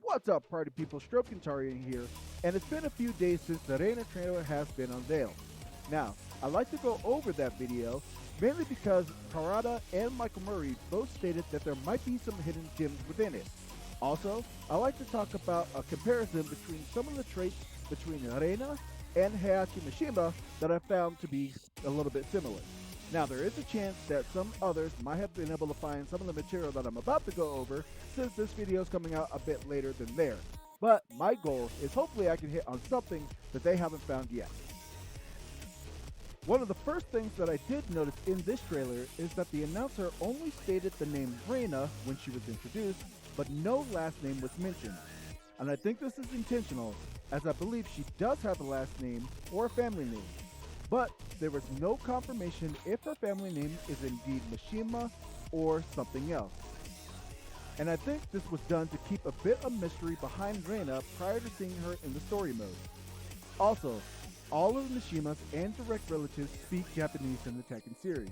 What's up, party people? Strokentarian here, and it's been a few days since the Reina trailer has been unveiled. Now, I'd like to go over that video, mainly because Karada and Michael Murray both stated that there might be some hidden gems within it. Also, I'd like to talk about a comparison between some of the traits between Reina and Heihachi Mishima that I found to be a little bit similar. Now, there is a chance that some others might have been able to find some of the material that I'm about to go over since this video is coming out a bit later than theirs. But my goal is hopefully I can hit on something that they haven't found yet. One of the first things that I did notice in this trailer is that the announcer only stated the name Reina when she was introduced, but no last name was mentioned. And I think this is intentional, as I believe she does have a last name or a family name. But there was no confirmation if her family name is indeed Mishima or something else. And I think this was done to keep a bit of mystery behind Reina prior to seeing her in the story mode. Also, all of the Mishimas and direct relatives speak Japanese in the Tekken series.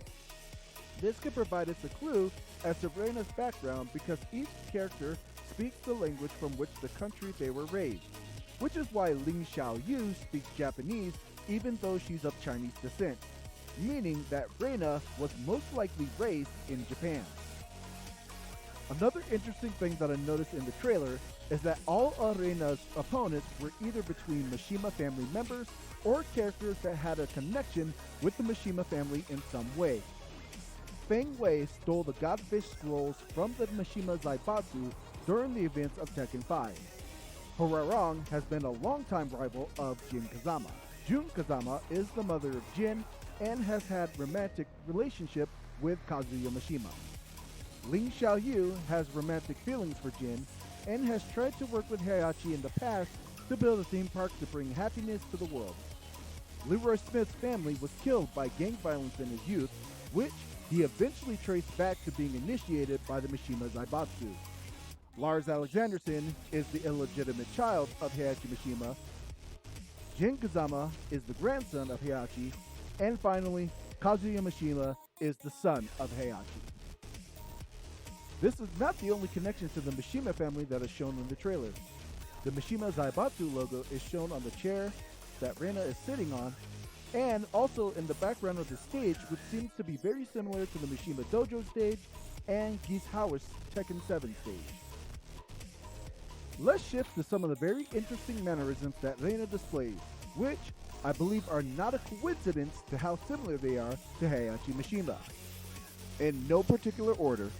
This could provide us a clue as to Reina's background because each character speaks the language from which the country they were raised, which is why Ling Xiaoyu speaks Japanese even though she's of Chinese descent, meaning that Reina was most likely raised in Japan. Another interesting thing that I noticed in the trailer is that all of Reina's opponents were either between Mishima family members or characters that had a connection with the Mishima family in some way. Feng Wei stole the Godfish scrolls from the Mishima Zaibatsu during the events of Tekken 5. Horarong has been a longtime rival of Jin Kazama. Jun Kazama is the mother of Jin and has had romantic relationship with Kazuya Mishima. Ling Xiaoyu has romantic feelings for Jin and has tried to work with Heihachi in the past to build a theme park to bring happiness to the world. Leroy Smith's family was killed by gang violence in his youth, which he eventually traced back to being initiated by the Mishima Zaibatsu. Lars Alexanderson is the illegitimate child of Heihachi Mishima. Jin Kazama is the grandson of Heihachi, and finally, Kazuya Mishima is the son of Heihachi. This is not the only connection to the Mishima family that is shown in the trailer. The Mishima Zaibatsu logo is shown on the chair that Reina is sitting on, and also in the background of the stage, which seems to be very similar to the Mishima Dojo stage and Geese Howard's Tekken 7 stage. Let's shift to some of the very interesting mannerisms that Reina displays, which I believe are not a coincidence to how similar they are to Heihachi Mishima. In no particular order,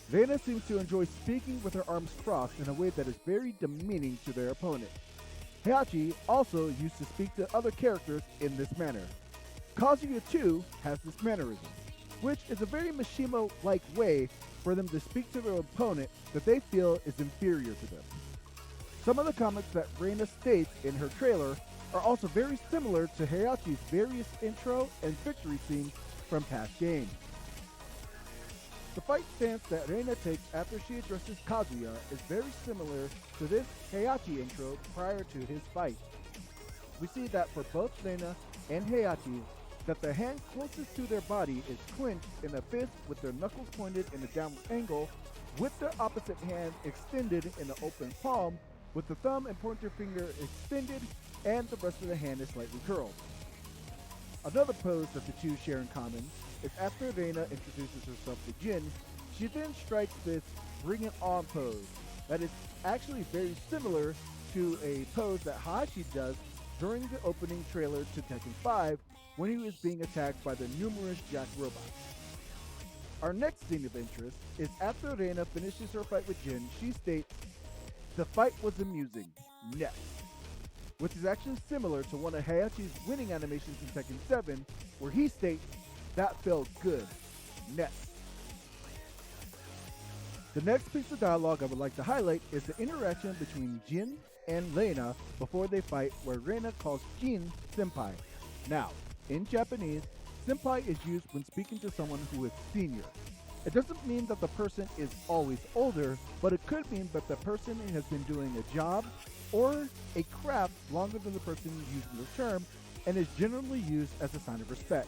Reina seems to enjoy speaking with her arms crossed in a way that is very demeaning to their opponent. Heihachi also used to speak to other characters in this manner. Kazuya too has this mannerism, which is a very Mishima-like way for them to speak to their opponent that they feel is inferior to them. Some of the comments that Reina states in her trailer are also very similar to Heihachi's various intro and victory scenes from past games. The fight stance that Reina takes after she addresses Kazuya is very similar to this Heihachi intro prior to his fight. We see that for both Reina and Heihachi, that the hand closest to their body is clenched in a fist with their knuckles pointed in a downward angle, with their opposite hand extended in an open palm, with the thumb and pointer finger extended and the rest of the hand is slightly curled. Another pose that the two share in common is after Reina introduces herself to Jin, she then strikes this bring it on pose that is actually very similar to a pose that Heihachi does during the opening trailer to Tekken 5 when he was being attacked by the numerous Jack robots. Our next scene of interest is after Reina finishes her fight with Jin, she states, "The fight was amusing, next," which is actually similar to one of Heihachi's winning animations in Tekken 7 where he states, "That felt good, next." The next piece of dialogue I would like to highlight is the interaction between Jin and Reina before they fight, where Reina calls Jin senpai. Now, in Japanese, senpai is used when speaking to someone who is senior. It doesn't mean that the person is always older, but it could mean that the person has been doing a job or a craft longer than the person using the term and is generally used as a sign of respect.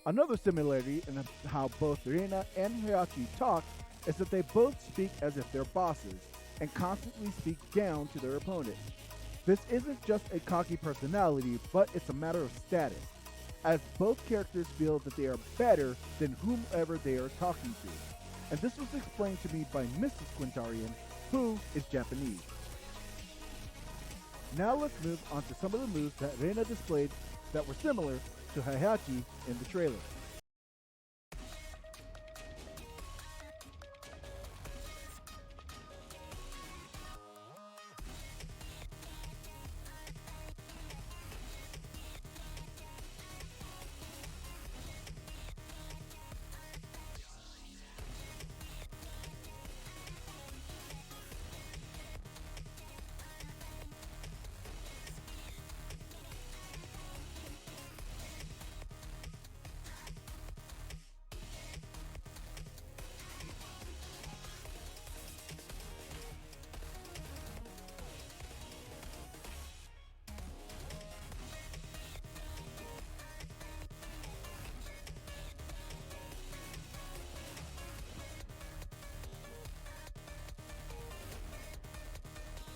Another similarity in how both Reina and Heihachi talk is that they both speak as if they're bosses, and constantly speak down to their opponent. This isn't just a cocky personality, but it's a matter of status, as both characters feel that they are better than whomever they are talking to. And this was explained to me by Mrs. Quintarian, who is Japanese. Now let's move on to some of the moves that Reina displayed that were similar to Heihachi in the trailer.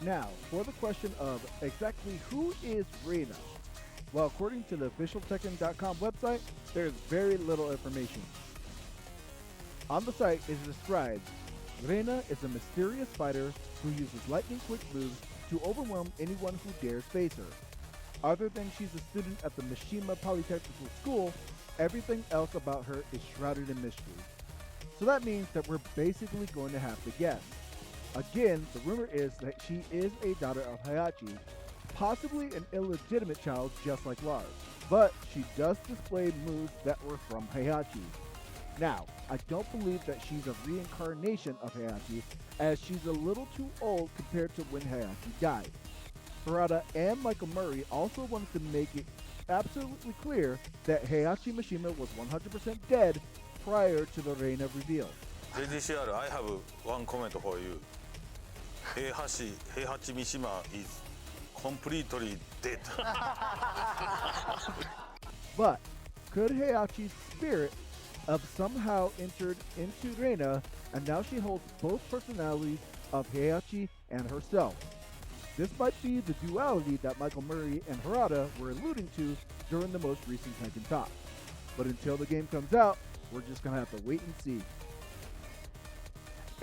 Now, for the question of exactly who is Reina? Well, according to the official Tekken.com website, there's very little information. On the site it is described, Reina is a mysterious fighter who uses lightning quick moves to overwhelm anyone who dares face her. Other than she's a student at the Mishima Polytechnical School, everything else about her is shrouded in mystery. So that means that we're basically going to have to guess. Again, the rumor is that she is a daughter of Heihachi, possibly an illegitimate child just like Lars, but she does display moves that were from Heihachi. Now, I don't believe that she's a reincarnation of Heihachi, as she's a little too old compared to when Heihachi died. Harada and Michael Murray also wanted to make it absolutely clear that Heihachi Mishima was 100% dead prior to the Reina reveal. JDCR, I have one comment for you. Heihachi Mishima is completely dead. But could Heihachi's spirit have somehow entered into Reina, and now she holds both personalities of Heihachi and herself? This might be the duality that Michael Murray and Harada were alluding to during the most recent Tekken talk. But until the game comes out, we're just going to have to wait and see.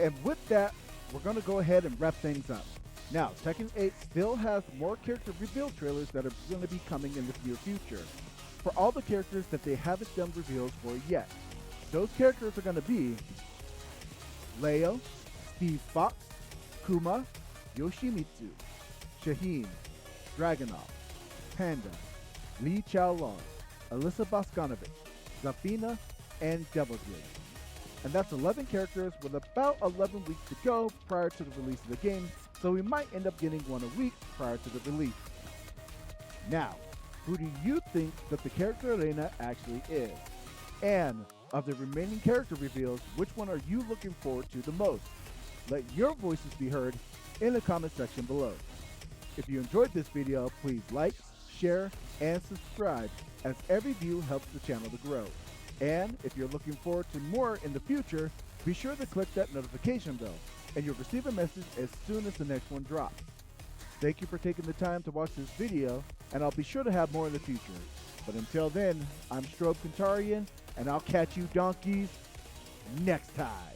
And with that, we're going to go ahead and wrap things up. Now, Tekken 8 still has more character reveal trailers that are going to be coming in the near future, for all the characters that they haven't done reveals for yet. Those characters are going to be Leo, Steve Fox, Kuma, Yoshimitsu, Shaheen, Dragunov, Panda, Lee Chaolong, Alyssa Boskanovich, Zafina, and Devil's Ring. And that's 11 characters with about 11 weeks to go prior to the release of the game, so we might end up getting one a week prior to the release. Now, who do you think that the character Reina actually is? And of the remaining character reveals, which one are you looking forward to the most? Let your voices be heard in the comment section below. If you enjoyed this video, please like, share, and subscribe, as every view helps the channel to grow. And if you're looking forward to more in the future, be sure to click that notification bell, and you'll receive a message as soon as the next one drops. Thank you for taking the time to watch this video, and I'll be sure to have more in the future. But until then, I'm Strobe Kantarian, and I'll catch you donkeys next time.